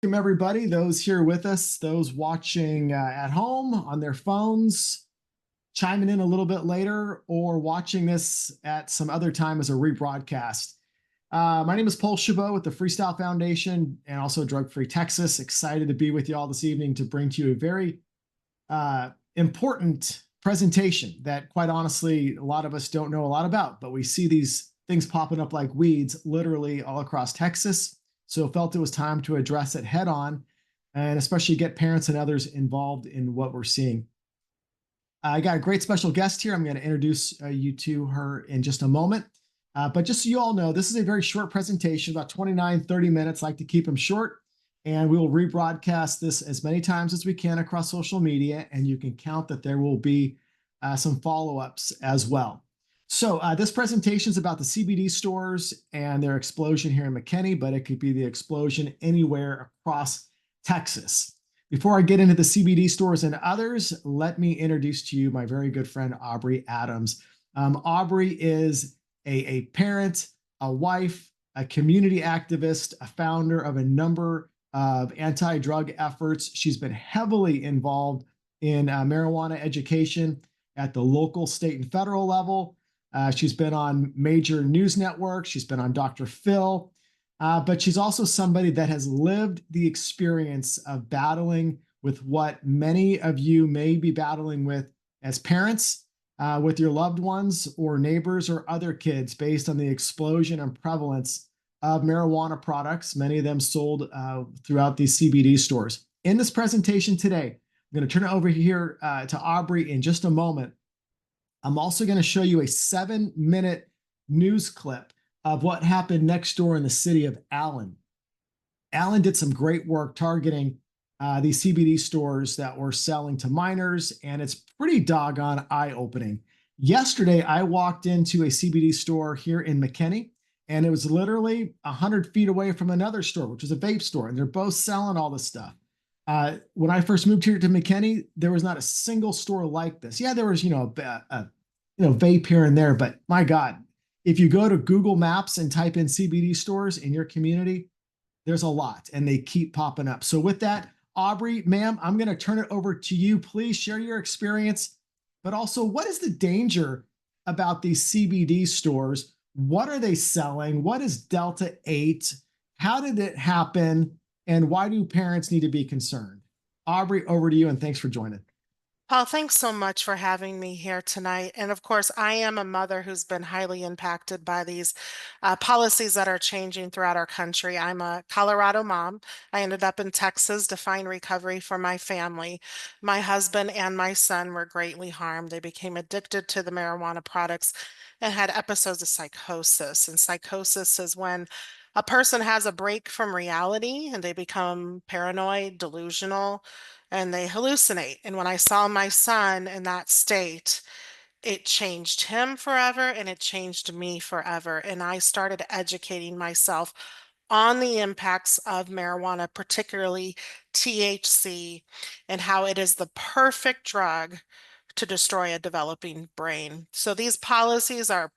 Welcome, everybody, those here with us, those watching at home on their phones, chiming in a little bit later, or watching this at some other time as a rebroadcast. My name is Paul Chabot with the Freestyle Foundation and also Drug Free Texas. Excited to be with you all this evening to bring to you a very important presentation that, quite honestly, a lot of us don't know a lot about, but we see these things popping up like weeds literally all across Texas. So felt it was time to address it head on and especially get parents and others involved in what we're seeing. I got a great special guest here. I'm going to introduce you to her in just a moment. But just so you all know, this is a very short presentation, about 29, 30 minutes. I like to keep them short. And we will rebroadcast this as many times as we can across social media. And you can count that there will be some follow-ups as well. So this presentation is about the CBD stores and their explosion here in McKinney, but it could be the explosion anywhere across Texas. Before I get into the CBD stores and others, let me introduce to you my very good friend, Aubrey Adams. Aubrey is a parent, a wife, a community activist, a founder of a number of anti-drug efforts. She's been heavily involved in marijuana education at the local, state, and federal level. She's been on major news networks. She's been on Dr. Phil. But she's also somebody that has lived the experience of battling with what many of you may be battling with as parents, with your loved ones or neighbors or other kids, based on the explosion and prevalence of marijuana products, many of them sold throughout these CBD stores. In this presentation today, I'm going to turn it over here to Aubrey in just a moment. I'm also going to show you a 7-minute news clip of what happened next door in the city of Allen. Allen did some great work targeting these CBD stores that were selling to minors, and it's pretty doggone eye-opening. Yesterday, I walked into a CBD store here in McKinney, and it was literally 100 feet away from another store, which was a vape store, and they're both selling all this stuff. When I first moved here to McKinney, there was not a single store like this. Yeah, there was, vape here and there, but my God, if you go to Google Maps and type in CBD stores in your community, there's a lot, and they keep popping up. So with that, Aubrey, ma'am, I'm going to turn it over to you. Please share your experience, but also what is the danger about these CBD stores? What are they selling? What is Delta 8? How did it happen? And why do parents need to be concerned? Aubrey, over to you, and thanks for joining. Paul, thanks so much for having me here tonight. And of course, I am a mother who's been highly impacted by these policies that are changing throughout our country. I'm a Colorado mom. I ended up in Texas to find recovery for my family. My husband and my son were greatly harmed. They became addicted to the marijuana products and had episodes of psychosis. And psychosis is when a person has a break from reality and they become paranoid, delusional, and they hallucinate. And when I saw my son in that state, it changed him forever and it changed me forever. And I started educating myself on the impacts of marijuana, particularly THC, and how it is the perfect drug to destroy a developing brain. So these policies are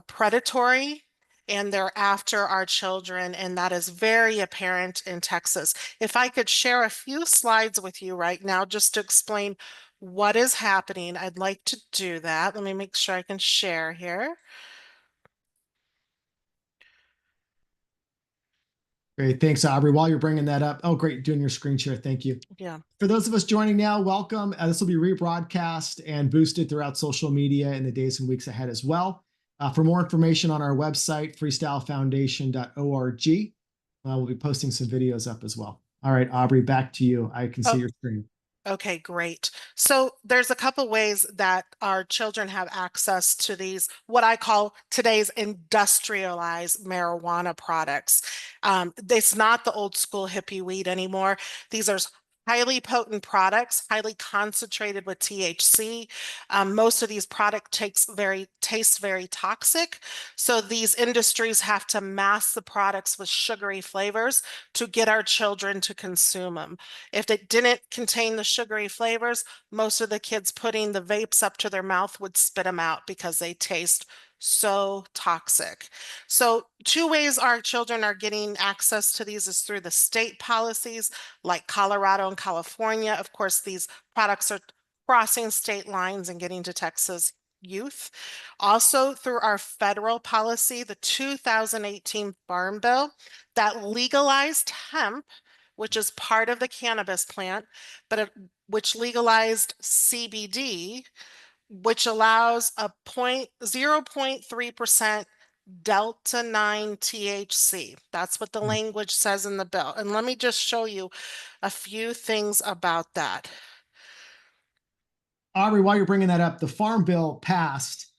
predatory and they're after our children, and that is very apparent in Texas. If I could share a few slides with you right now just to explain what is happening, I'd like to do that. Let me make sure I can share here. Great. Thanks, Aubrey. While you're bringing that up, oh, great, doing your screen share. Thank you. Yeah. For those of us joining now, welcome. This will be rebroadcast and boosted throughout social media in the days and weeks ahead as well. For more information on our website, freestylefoundation.org, we'll be posting some videos up as well. All right, Aubrey, back to you. I can see Oh, your screen. okay, great. So there's a couple ways that our children have access to these, what I call today's industrialized marijuana products. It's not the old school hippie weed anymore. These are highly potent products, highly concentrated with THC. Most of these product tastes very toxic. So these industries have to mask the products with sugary flavors to get our children to consume them. If it didn't contain the sugary flavors, most of the kids putting the vapes up to their mouth would spit them out because they taste so toxic. So two ways our children are getting access to these is through the state policies like Colorado and California. Of course, these products are crossing state lines and getting to Texas youth. Also through our federal policy, the 2018 Farm Bill that legalized hemp, which is part of the cannabis plant, which legalized CBD, which allows a 0.3% Delta 9 THC. That's what the language says in the bill. And let me just show you a few things about that. Aubrey, while you're bringing that up, the Farm Bill passed,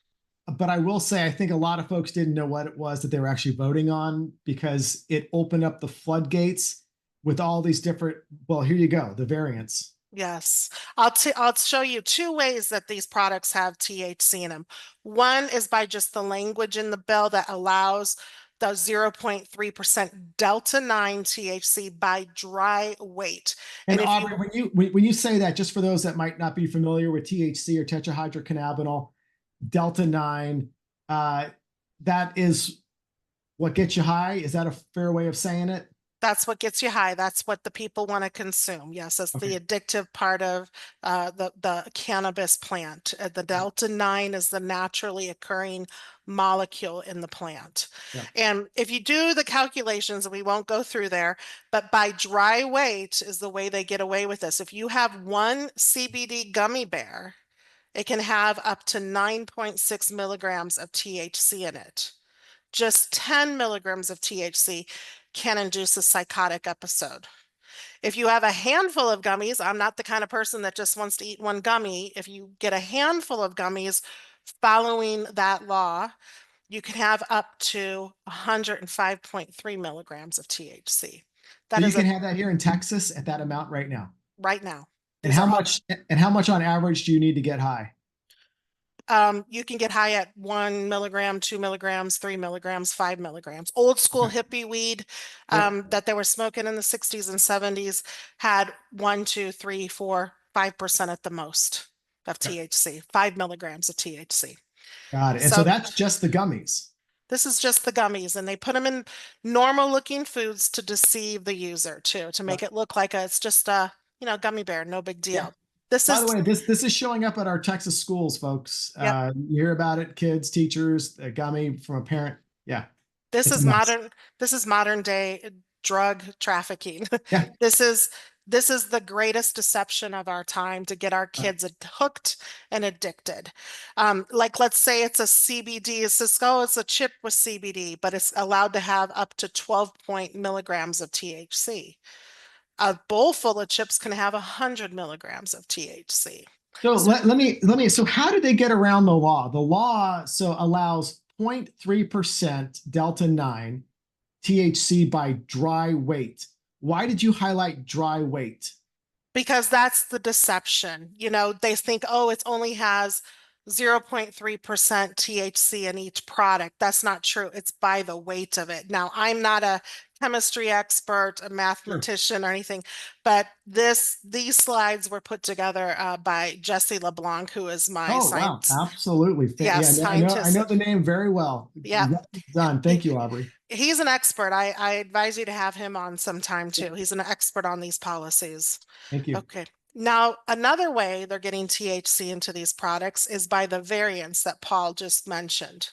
but I will say I think a lot of folks didn't know what it was that they were actually voting on because it opened up the floodgates with all these different, well, here you go, the variants. Yes, I'll show you two ways that these products have THC in them. One is by just the language in the bill that allows the 0.3% Delta 9 THC by dry weight. And And if Aubrey, you when you say that, just for those that might not be familiar with THC or tetrahydrocannabinol, Delta 9, uh, that is what gets you high. Is that a fair way of saying it? That's what gets you high. That's what the people want to consume. Yes, that's Okay. the addictive part of the cannabis plant. The Yeah. Delta 9 is the naturally occurring molecule in the plant. Yeah. And if you do the calculations, we won't go through there, but by dry weight is the way they get away with this. If you have one CBD gummy bear, it can have up to 9.6 milligrams of THC in it. Just 10 milligrams of THC can induce a psychotic episode. If you have a handful of gummies, I'm not the kind of person that just wants to eat one gummy. If you get a handful of gummies following that law, you can have up to 105.3 milligrams of THC. So That you is can a have that here in Texas at that amount right now. right now. And These are all how much on average do you need to get high? You can get high at 1 milligram, 2 milligrams, 3 milligrams, 5 milligrams. Old school Okay. hippie weed Yep. that they were smoking in the 60s and 70s had 1, 2, 3, 4, 5% at the most of Okay. THC, 5 milligrams of THC. Got it. And so So that's just the gummies. this is just the gummies, and they put them in normal looking foods to deceive the user too, to make Yep. it look like it's just a, gummy bear, no big Yeah. deal. This By the is, way, this is showing up at our Texas schools, folks. yep. You hear about it, kids, teachers, a gummy from a parent. Yeah, This it's is nuts. modern day drug trafficking. Yeah. This is this is the greatest deception of our time to get our kids hooked and addicted. Like let's say it's a CBD, it's just, oh, it's a chip with CBD, but it's allowed to have up to 12 point milligrams of THC. A bowl full of chips can have 100 milligrams of THC. So So let me so how did they get around the law? The law so allows 0.3% delta 9 THC by dry weight. Why did you highlight dry weight? because that's the deception. They think, oh, it only has 0.3% THC in each product. That's not true. It's by the weight of it. Now, I'm not a chemistry expert, a Sure. mathematician or anything, but these slides were put together by Jesse LeBlanc, who is my Oh wow, science, absolutely. yes, Yeah, I scientist. know the name very well. Yeah. Done. Thank you, Aubrey. He's an expert. I advise you to have him on sometime too. He's an expert on these policies. Thank you. Okay. Now, another way they're getting THC into these products is by the variants that Paul just mentioned.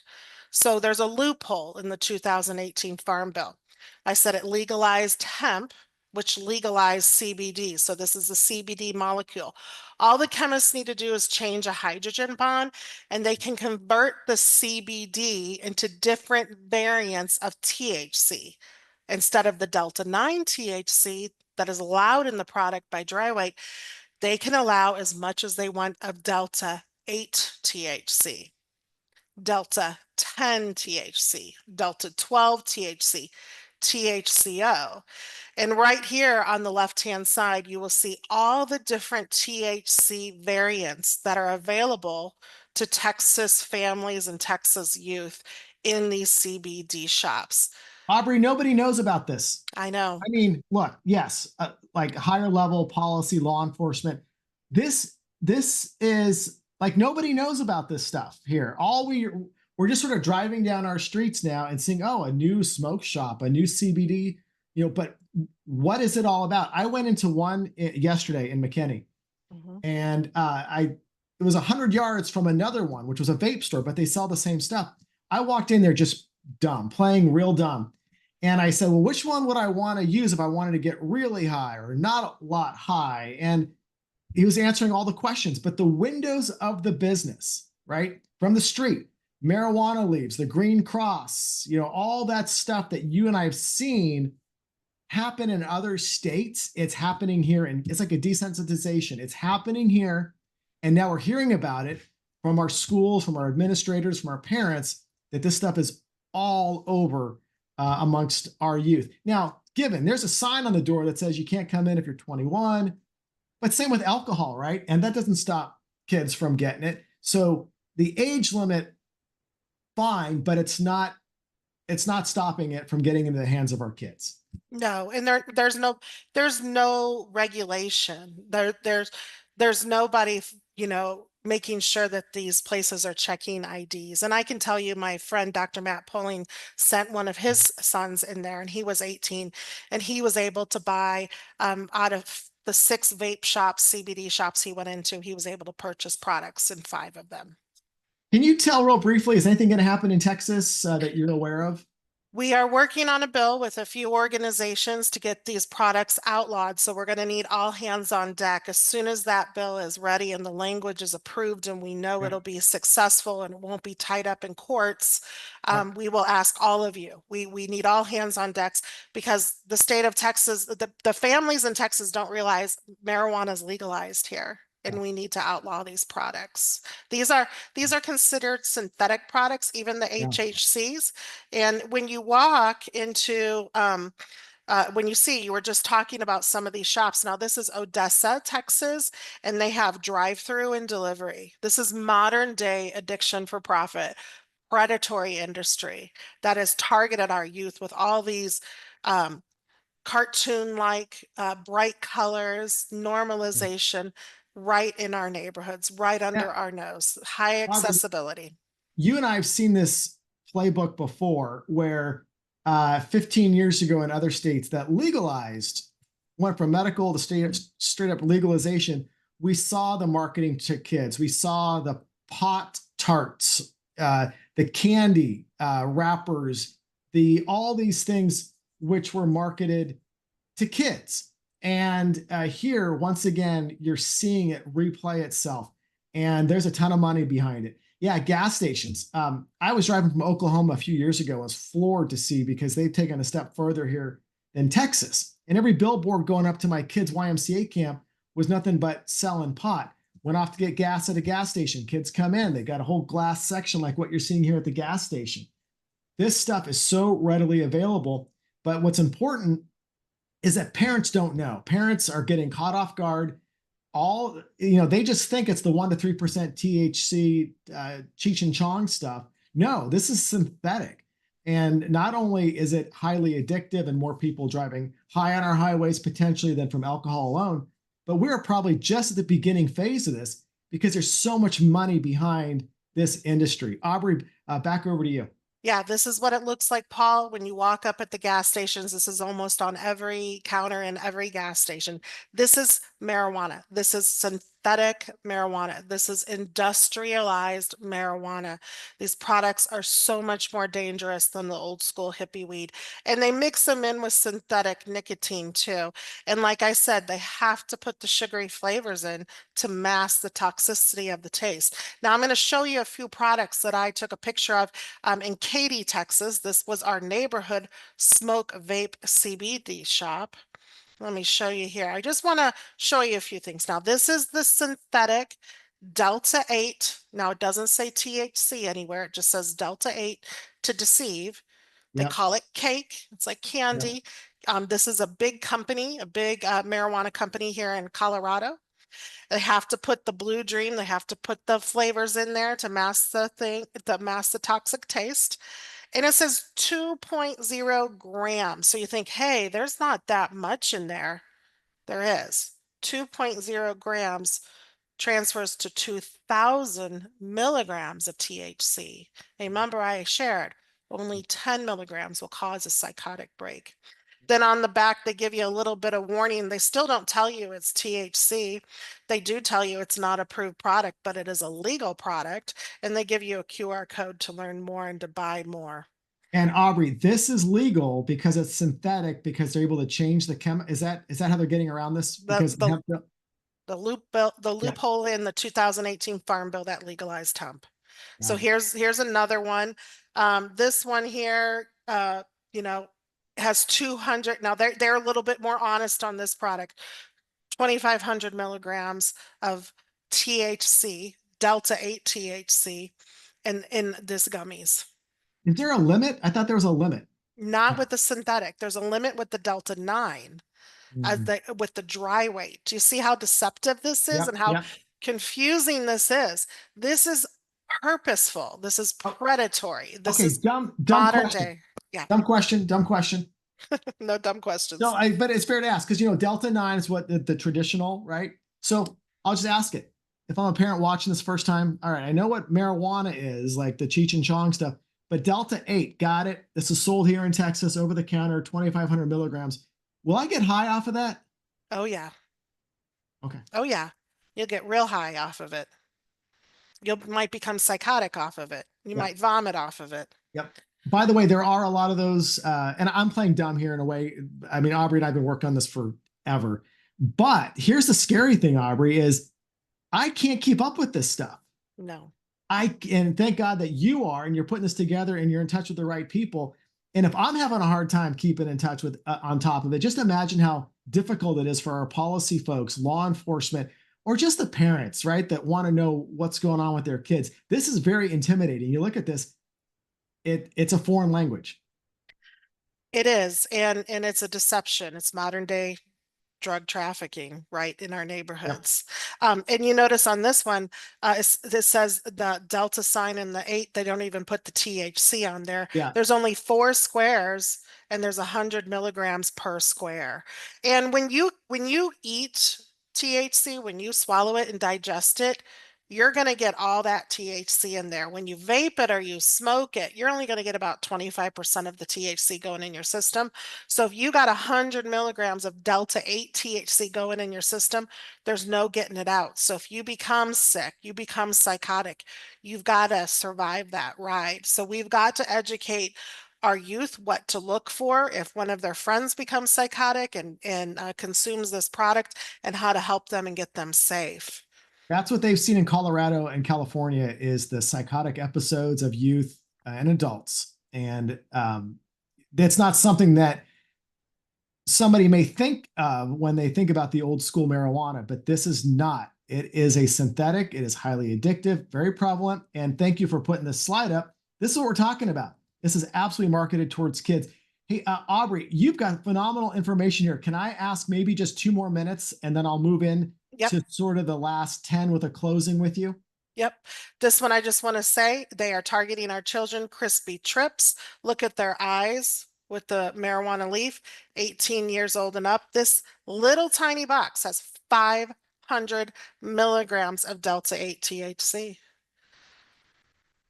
So there's a loophole in the 2018 Farm Bill. I said it legalized hemp, which legalized CBD. So this is the CBD molecule. All the chemists need to do is change a hydrogen bond, and they can convert the CBD into different variants of THC. Instead of the Delta 9 THC that is allowed in the product by dry weight, they can allow as much as they want of Delta 8 THC, Delta 10 THC, Delta 12 THC, THCO. And right here on the left-hand side, you will see all the different THC variants that are available to Texas families and Texas youth in these CBD shops. Aubrey, nobody knows about this. I know. I mean, look, yes, like higher level policy, law enforcement. This is like nobody knows about this stuff here. we're just sort of driving down our streets now and seeing, oh, a new smoke shop, a new CBD, but what is it all about? I went into one yesterday in McKinney, Mhm. and it was 100 yards from another one, which was a vape store, but they sell the same stuff. I walked in there just dumb, playing real dumb. And I said, well, which one would I want to use if I wanted to get really high or not a lot high? And he was answering all the questions, but the windows of the business, right, from the street, marijuana leaves, the green cross, all that stuff that you and I have seen happen in other states. It's happening here, and it's like a desensitization. It's happening here, and now we're hearing about it from our schools, from our administrators, from our parents, that this stuff is all over amongst our youth. Now, given there's a sign on the door that says you can't come in if you're 21, but same with alcohol, right? And that doesn't stop kids from getting it. So the age limit, fine, but it's not stopping it from getting into the hands of our kids. No, and there's no regulation. There's nobody, making sure that these places are checking IDs. And I can tell you, my friend Dr. Matt Poling sent one of his sons in there, and he was 18, and he was able to buy out of the 6 vape shops, CBD shops he went into, he was able to purchase products in 5 of them. Can you tell real briefly, is anything going to happen in Texas that you're aware of? We are working on a bill with a few organizations to get these products outlawed, so we're going to need all hands on deck. As soon as that bill is ready and the language is approved and we know Yep. it'll be successful and it won't be tied up in courts, Yep. we will ask all of you. We need all hands on decks because the state of Texas, the families in Texas don't realize marijuana is legalized here. Yeah. And we need to outlaw these products. These are these are considered synthetic products, even the Yeah. HHCs. And when you walk into, when you see, you were just talking about some of these shops. Now, this is Odessa, Texas, and they have drive-through and delivery. This is modern day addiction for profit, predatory industry that has targeted our youth with all these um, cartoon-like bright colors, Yeah. normalization right in our neighborhoods, right Yeah. under our nose, high Aubrey, accessibility. you and I have seen this playbook before where 15 years ago in other states that legalized, went from medical to straight up legalization. We saw the marketing to kids. We saw the pot tarts, the candy wrappers, all these things which were marketed to kids. And here, once again, you're seeing it replay itself. And there's a ton of money behind it. Yeah, gas stations. I was driving from Oklahoma a few years ago. I was floored to see because they've taken a step further here than Texas. And every billboard going up to my kids' YMCA camp was nothing but selling pot. Went off to get gas at a gas station. Kids come in, they got a whole glass section like what you're seeing here at the gas station. This stuff is so readily available. But what's important is that parents don't know. Parents are getting caught off guard. They just think it's the 1 to 3% THC Cheech and Chong stuff. No, this is synthetic. And not only is it highly addictive and more people driving high on our highways potentially than from alcohol alone, but we're probably just at the beginning phase of this because there's so much money behind this industry. Aubrey, back over to you. Yeah, this is what it looks like, Paul, when you walk up at the gas stations. This is almost on every counter in every gas station. This is marijuana. This is synthetic marijuana. This is industrialized marijuana. These products are so much more dangerous than the old school hippie weed. And they mix them in with synthetic nicotine too. And like I said, they have to put the sugary flavors in to mask the toxicity of the taste. Now, I'm going to show you a few products that I took a picture of in Katy, Texas. This was our neighborhood smoke vape CBD shop. Let me show you here. I just want to show you a few things. Now, this is the synthetic Delta 8. Now, it doesn't say THC anywhere. It just says Delta 8 to deceive. They Yep. call it cake. It's like Yep. candy. This is a big company, a big marijuana company here in Colorado. They have to put the Blue Dream, they have to put the flavors in there to mask the thing, to mask the toxic taste. And it says 2.0 grams. So you think, hey, there's not that much in there. There is 2.0 grams transfers to 2,000 milligrams of THC. Remember, I shared only 10 milligrams will cause a psychotic break. Then on the back, they give you a little bit of warning. They still don't tell you it's THC. They do tell you it's not approved product, but it is a legal product. And they give you a QR code to learn more and to buy more. And Aubrey, this is legal because it's synthetic because they're able to change the Is that how they're getting around this? The Because the hemp, the yeah, loophole in the 2018 Farm Bill that legalized hemp. So got it. here's another one. This one here, you know, has 200. Now they're a little bit more honest on this product. 2,500 milligrams of THC, Delta 8 THC, in this gummies. Is there a limit? I thought there was a limit. Not with the synthetic. There's a limit with the Delta 9 as Mm. with the dry weight. Do you see how deceptive this is and Yep, how yep. confusing this is? This is purposeful. This is Oh, predatory. This okay, is dumb modern question. day. Yeah, Dumb question. no dumb No, questions. but it's fair to ask because Delta 9 is what the traditional, right? So I'll just ask it. If I'm a parent watching this first time, all right, I know what marijuana is, like the Cheech and Chong stuff, but Delta 8, got it. This is sold here in Texas over the counter, 2,500 milligrams. Will I get high off of that? Oh yeah. Okay. Oh yeah. You'll get real high off of it. You might become psychotic off of it. You Yep. might vomit off of it. Yep. By the way, there are a lot of those, and I'm playing dumb here in a way. I mean, Aubrey and I've been working on this forever. But here's the scary thing, Aubrey, is I can't keep up with this stuff. No. And thank God that you are, and you're putting this together, and you're in touch with the right people. And if I'm having a hard time keeping in touch with on top of it, just imagine how difficult it is for our policy folks, law enforcement, or just the parents, right, that want to know what's going on with their kids. This is very intimidating. You look at this, it's a foreign language. It is, and it's a deception. It's modern day drug trafficking right in our Yep. neighborhoods. And you notice on this one, this says the Delta sign and the 8, they don't even put the THC on there. Yeah. There's only 4 squares and there's 100 milligrams per square. And when you eat THC, when you swallow it and digest it, you're going to get all that THC in there. When you vape it or you smoke it, you're only going to get about 25% of the THC going in your system. So if you got 100 milligrams of Delta 8 THC going in your system, there's no getting it out. So if you become sick, you become psychotic, you've got to survive that ride. So we've got to educate our youth what to look for if one of their friends becomes psychotic and consumes this product, and how to help them and get them safe. That's what they've seen in Colorado and California is the psychotic episodes of youth and adults. And that's not something that somebody may think of when they think about the old school marijuana, but this is not. It is a synthetic. It is highly addictive, very prevalent. And thank you for putting this slide up. This is what we're talking about. This is absolutely marketed towards kids. Hey, Aubrey, you've got phenomenal information here. Can I ask maybe just 2 more minutes and then I'll move in Yep. to sort of the last 10 with a closing with you? Yep. This one I just want to say they are targeting our children. Crispy Trips. Look at their eyes with the marijuana leaf, 18 years old and up. This little tiny box has 500 milligrams of Delta 8 THC.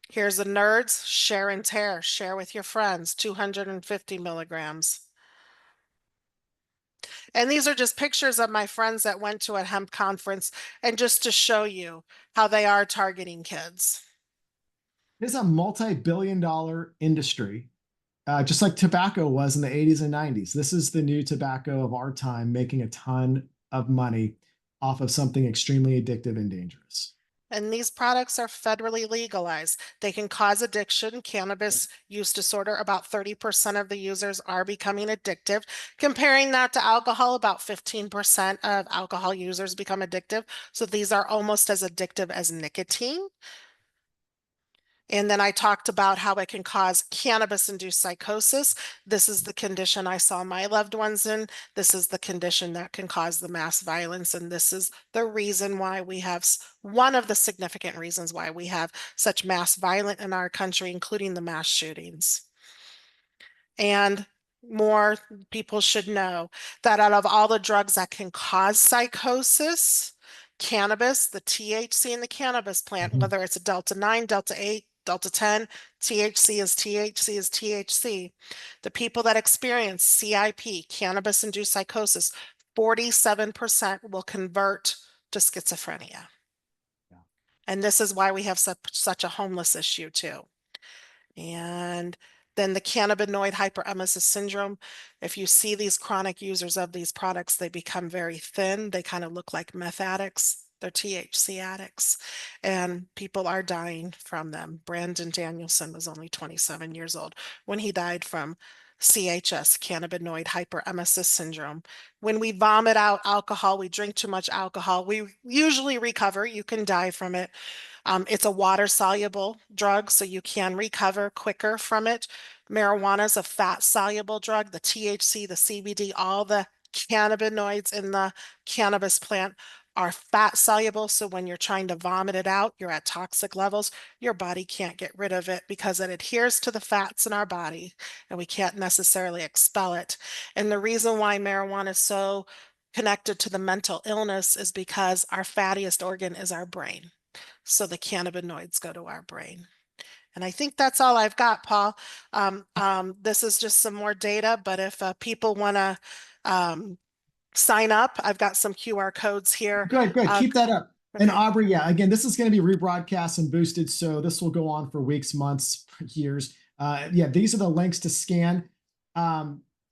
Here's the Nerds Share and Tear. Share with your friends, 250 milligrams. And these are just pictures of my friends that went to a hemp conference, and just to show you how they are targeting kids. It's a multi-billion-dollar industry, just like tobacco was in the 80s and 90s. This is the new tobacco of our time, making a ton of money off of something extremely addictive and dangerous. And these products are federally legalized. They can cause addiction, cannabis use disorder. About 30% of the users are becoming addictive. Comparing that to alcohol, about 15% of alcohol users become addictive. So these are almost as addictive as nicotine. And then I talked about how it can cause cannabis-induced psychosis. This is the condition I saw my loved ones in. This is the condition that can cause the mass violence. And this is the reason why we have, one of the significant reasons why we have such mass violence in our country, including the mass shootings. And more people should know that out of all the drugs that can cause psychosis, Cannabis, the THC in the cannabis plant, Mhm. whether it's a Delta 9, Delta 8, Delta 10, THC is THC is THC. The people that experience CIP, cannabis-induced psychosis, 47% will convert to schizophrenia. Yeah. And this is why we have such a homeless issue too. And then the cannabinoid hyperemesis syndrome. If you see these chronic users of these products, they become very thin. They kind of look like meth addicts. They're THC addicts, and people are dying from them. Brandon Danielson was only 27 years old when he died from CHS, cannabinoid hyperemesis syndrome. When we vomit out alcohol, we drink too much alcohol, we usually recover. You can die from it. It's a water soluble drug, so you can recover quicker from it. Marijuana is a fat soluble drug. The THC, the CBD, all the cannabinoids in the cannabis plant are fat soluble. So when you're trying to vomit it out, you're at toxic levels. Your body can't get rid of it because it adheres to the fats in our body and we can't necessarily expel it. And the reason why marijuana is so connected to the mental illness is because our fattiest organ is our brain. So the cannabinoids go to our brain. And I think that's all I've got, Paul. This is just some more data, but if people want to sign up, I've got some QR codes here. Good, good. Uh, Keep that up. And okay, Aubrey, yeah, again, this is going to be rebroadcast and boosted, so this will go on for weeks, months, years. Yeah, these are the links to scan.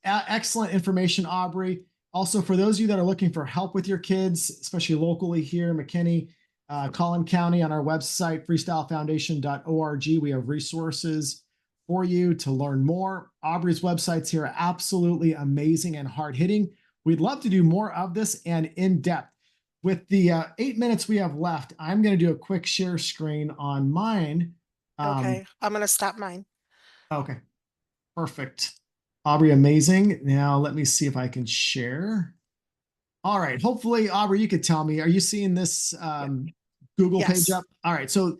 Excellent information, Aubrey. Also, for those of you that are looking for help with your kids, especially locally here in McKinney, Collin County, on our website, freestylefoundation.org, we have resources for you to learn more. Aubrey's websites here are absolutely amazing and hard hitting. We'd love to do more of this and in depth. With the 8 minutes we have left, I'm going to do a quick share screen on mine. okay. I'm going to stop mine. Okay, perfect. Aubrey, amazing. Now let me see if I can share. All right. Hopefully, Aubrey, you could tell me, are you seeing this Google page Yes. up? All right. So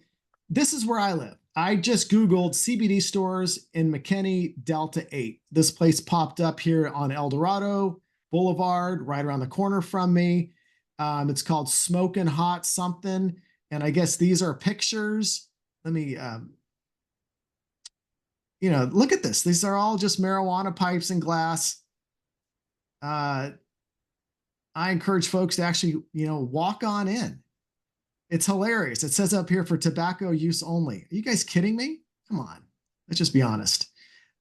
this is where I live. I just Googled CBD stores in McKinney, Delta 8. This place popped up here on El Dorado Boulevard, right around the corner from me. It's called Smoking Hot something. And I guess these are pictures. Let me, look at this. These are all just marijuana pipes and glass. Uh, I encourage folks to actually, walk on in. It's hilarious. It says up here for tobacco use only. Are you guys kidding me? Come on. Let's just be honest.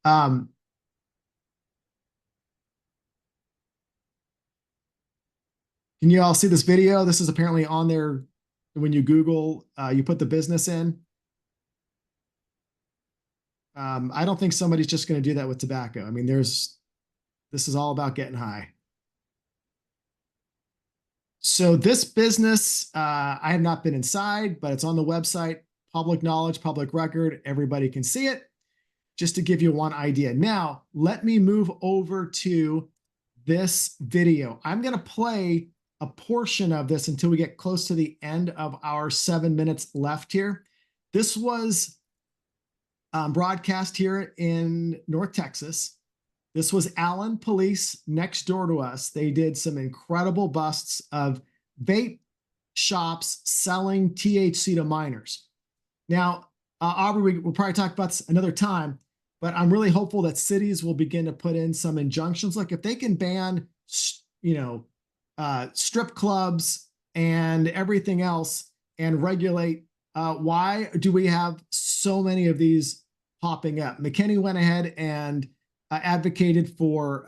Um, can you all see this video? This is apparently on there when you Google, you put the business in. I don't think somebody's just going to do that with tobacco. I mean, this is all about getting high. So this business, I have not been inside, but it's on the website, public knowledge, public record. Everybody can see it. Just to give you one idea. Now, let me move over to this video. I'm going to play a portion of this until we get close to the end of our 7 minutes left here. This was broadcast here in North Texas. This was Allen Police next door to us. They did some incredible busts of vape shops selling THC to minors. Now, Aubrey, we'll probably talk about this another time, but I'm really hopeful that cities will begin to put in some injunctions. Like if they can ban, strip clubs and everything else and regulate, why do we have so many of these popping up? McKinney went ahead and advocated for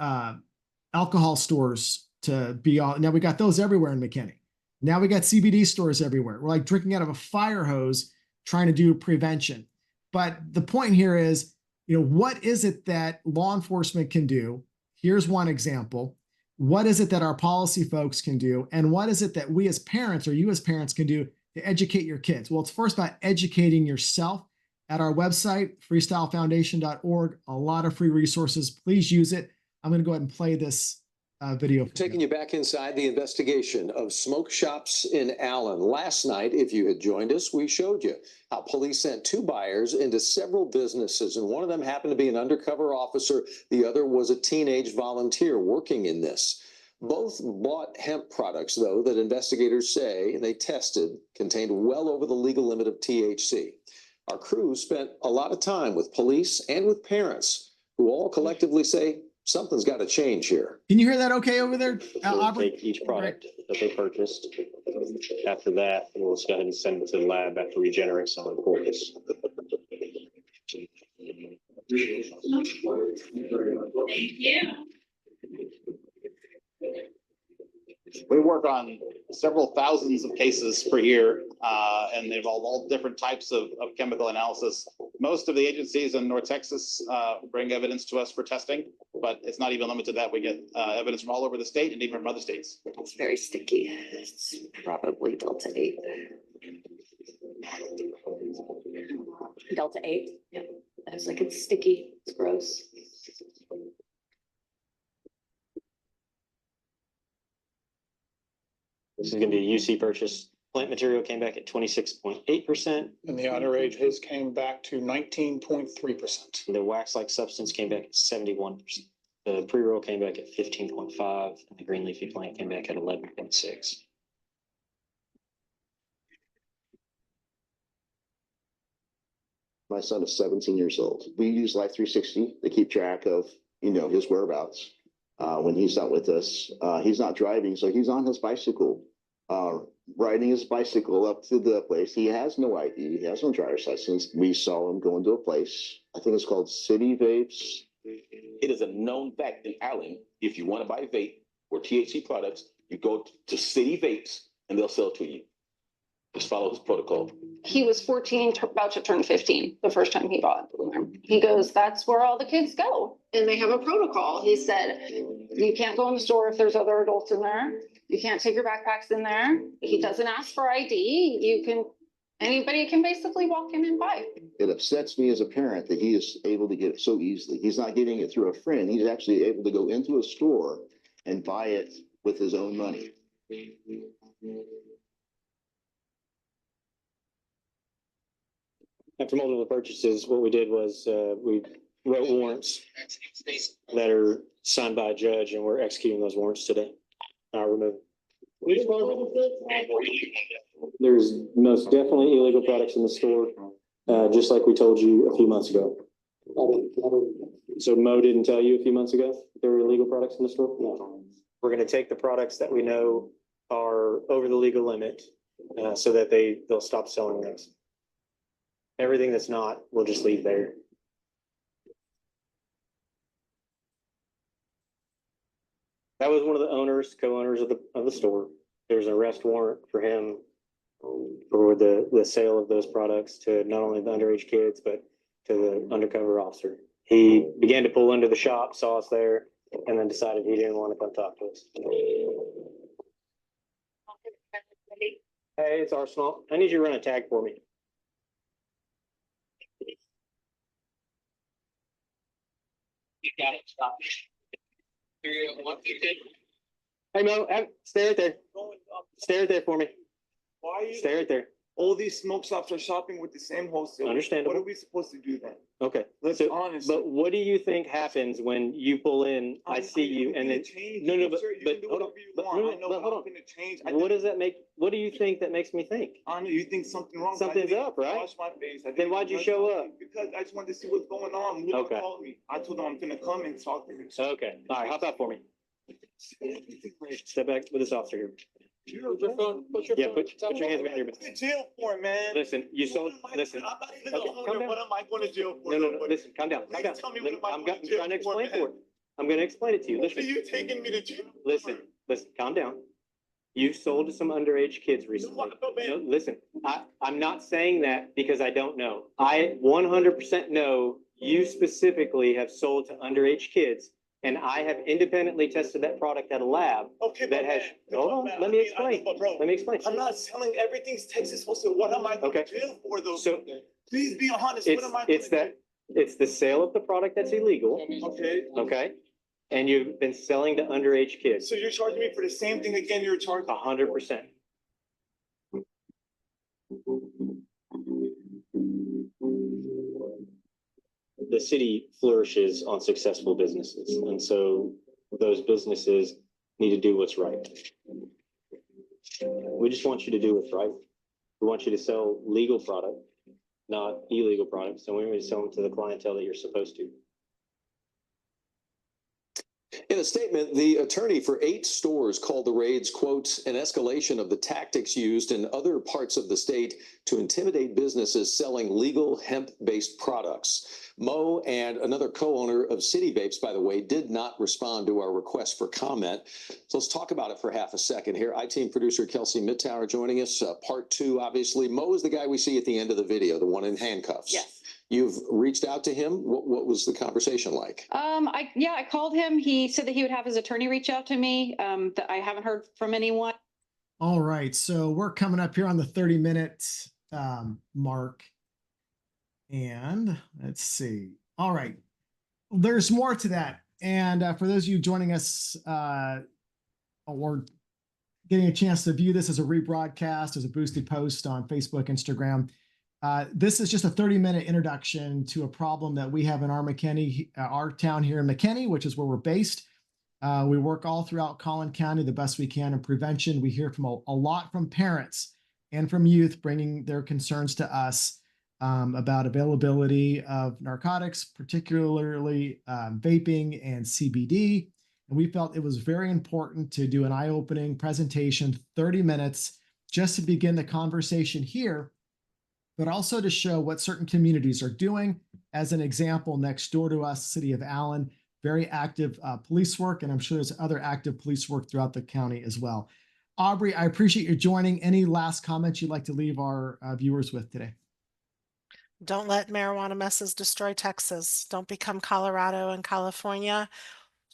alcohol stores to be all. Now we got those everywhere in McKinney. Now we got CBD stores everywhere. We're like drinking out of a fire hose trying to do prevention. But the point here is, what is it that law enforcement can do? Here's one example. What is it that our policy folks can do? And what is it that we as parents or you as parents can do to educate your kids? Well, it's first about educating yourself. At our website, freestylefoundation.org, a lot of free resources. Please use it. I'm going to go ahead and play this video. Taking you back inside the investigation of smoke shops in Allen. Last night, if you had joined us, we showed you how police sent two buyers into several businesses, and one of them happened to be an undercover officer. The other was a teenage volunteer working in this. Both bought hemp products, though, that investigators say they tested contained well over the legal limit of THC. Our crew spent a lot of time with police and with parents who all collectively say something's got to change here. Can you hear that okay over there, We'll Aubrey? take each product that they purchased. After that, we'll just go ahead and send it to the lab after we generate some reports. We work on several thousands of cases per year, and they involve all different types of chemical analysis. Most of the agencies in North Texas bring evidence to us for testing, but it's not even limited to that. We get evidence from all over the state and even from other states. It's very sticky. It's probably Delta 8. Delta 8. Yeah. It's like it's sticky. It's gross. This is going to be a UC purchase. Plant material came back at 26.8%. And the underage, his came back to 19.3%. The wax-like substance came back at 71%. The pre-roll came back at 15.5, and the green leafy plant came back at 11.6. My son is 17 years old. We use Life 360 to keep track of, his whereabouts. When he's not with us, he's not driving, so he's on his bicycle, riding his bicycle up to the place. He has no ID. He has no driver's license. We saw him go into a place. I think it's called City Vapes. It is a known fact in Allen, if you want to buy vape or THC products, you go to City Vapes and they'll sell it to you. Just follow his protocol. He was 14, about to turn 15, the first time he bought. He goes, that's where all the kids go. And they have a protocol. He said, you can't go in the store if there's other adults in there. You can't take your backpacks in there. He doesn't ask for ID. Anybody can basically walk in and buy. It upsets me as a parent that he is able to get it so easily. He's not getting it through a friend. He's actually able to go into a store and buy it with his own money. After multiple purchases, what we did was we wrote warrants that are signed by a judge, and we're executing those warrants today. Remove. There's most definitely illegal products in the store, just like we told you a few months ago. So Mo didn't tell you a few months ago there were illegal products in the store? No. We're going to take the products that we know are over the legal limit so that they'll stop selling those. Everything that's not, we'll just leave there. That was one of the owners, co-owners of the store. There was an arrest warrant for him for the sale of those products to not only the underage kids, but to the undercover officer. He began to pull into the shop, saw us there, and then decided he didn't want to come talk to us. Hey, it's Arsenal. I need you to run a tag for me. You got it. Stop. Hey Mo, stay right there. Stay right there for me. Why are you? Stay right there. All these smoke shops are shopping with the same wholesale. Understandable. What are we supposed to do then? Okay. Let's be honest. But what do you think happens when you pull in, I see you, and then no, but hold on. What does that make? What do you think that makes me think? I know you think something wrong. Something's up, right? Wash my face. Then why'd you show up? Because I just wanted to see what's going on. Okay. Called me. I told them I'm gonna come and talk to him. Okay. All right. Hop out for me. Step back with this officer here. Put your phone. Put your hands behind your back. To jail for it, man. Listen, you sold. Listen. I'm not even Okay, the calm owner. down. What am I going to jail for? No. Listen, calm down. Calm down. Tell me what am I I'm going to jail trying to explain for, for it. I'm going to explain it to you. What Listen. are you taking me to jail? Listen, calm down. You've sold to some underage kids recently. No, listen, I'm not saying that because I don't know. I 100% know you specifically have sold to underage kids, and I have independently tested that product at a lab. Okay, that has. Hold on, let me explain. Let me explain. I'm not selling everything's Texas wholesale. What am I going to jail for, though? So please be honest. What am I? It's the sale of the product that's illegal. Okay. Okay. And you've been selling to underage kids. So you're charging me for the same thing again? You're charging 100%. The city flourishes on successful businesses, and so those businesses need to do what's right. We just want you to do what's right. We want you to sell legal product, not illegal products, and we want you to sell them to the clientele that you're supposed to. In a statement, the attorney for 8 stores called the raids, quote, an escalation of the tactics used in other parts of the state to intimidate businesses selling legal hemp-based products. Mo and another co-owner of City Vapes, by the way, did not respond to our request for comment. So let's talk about it for half a second here. I-Team producer Kelsey Mittauer joining us. Part 2, obviously. Mo is the guy we see at the end of the video, the one in handcuffs. Yes. You've reached out to him. What was the conversation like? I called him. He said that he would have his attorney reach out to me. That I haven't heard from anyone. All right, so we're coming up here on the 30-minute mark. And let's see. All right, there's more to that. And for those of you joining us or getting a chance to view this as a rebroadcast, as a boosted post on Facebook, Instagram, this is just a 30-minute introduction to a problem that we have in our town here in McKinney, which is where we're based. We work all throughout Collin County the best we can in prevention. We hear from a lot from parents and from youth bringing their concerns to us about availability of narcotics, particularly vaping and CBD. And we felt it was very important to do an eye-opening presentation, 30 minutes, just to begin the conversation here, but also to show what certain communities are doing. As an example, next door to us, City of Allen, very active police work, and I'm sure there's other active police work throughout the county as well. Aubrey, I appreciate you joining. Any last comments you'd like to leave our viewers with today? Don't let marijuana messes destroy Texas. Don't become Colorado and California.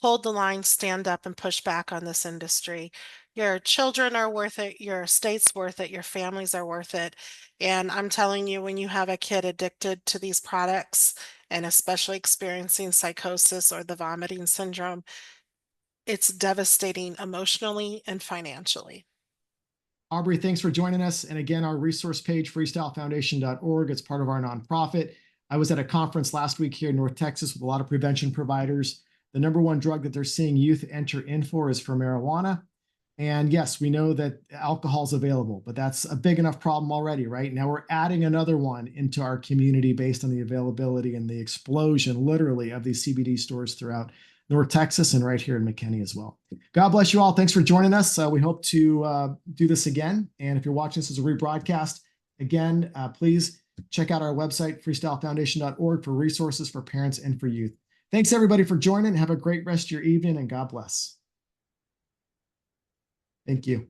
Hold the line, stand up, and push back on this industry. Your children are worth it. Your state's worth it. Your families are worth it. And I'm telling you, when you have a kid addicted to these products, and especially experiencing psychosis or the vomiting syndrome, it's devastating emotionally and financially. Aubrey, thanks for joining us. And again, our resource page, freestylefoundation.org. It's part of our nonprofit. I was at a conference last week here in North Texas with a lot of prevention providers. The #1 drug that they're seeing youth enter in for is for marijuana. And yes, we know that alcohol is available, but that's a big enough problem already, right? Now we're adding another one into our community based on the availability and the explosion, literally, of these CBD stores throughout North Texas and right here in McKinney as well. God bless you all. Thanks for joining us. We hope to do this again. And if you're watching this as a rebroadcast, again, please check out our website, freestylefoundation.org, for resources for parents and for youth. Thanks, everybody, for joining. Have a great rest of your evening, and God bless. Thank you.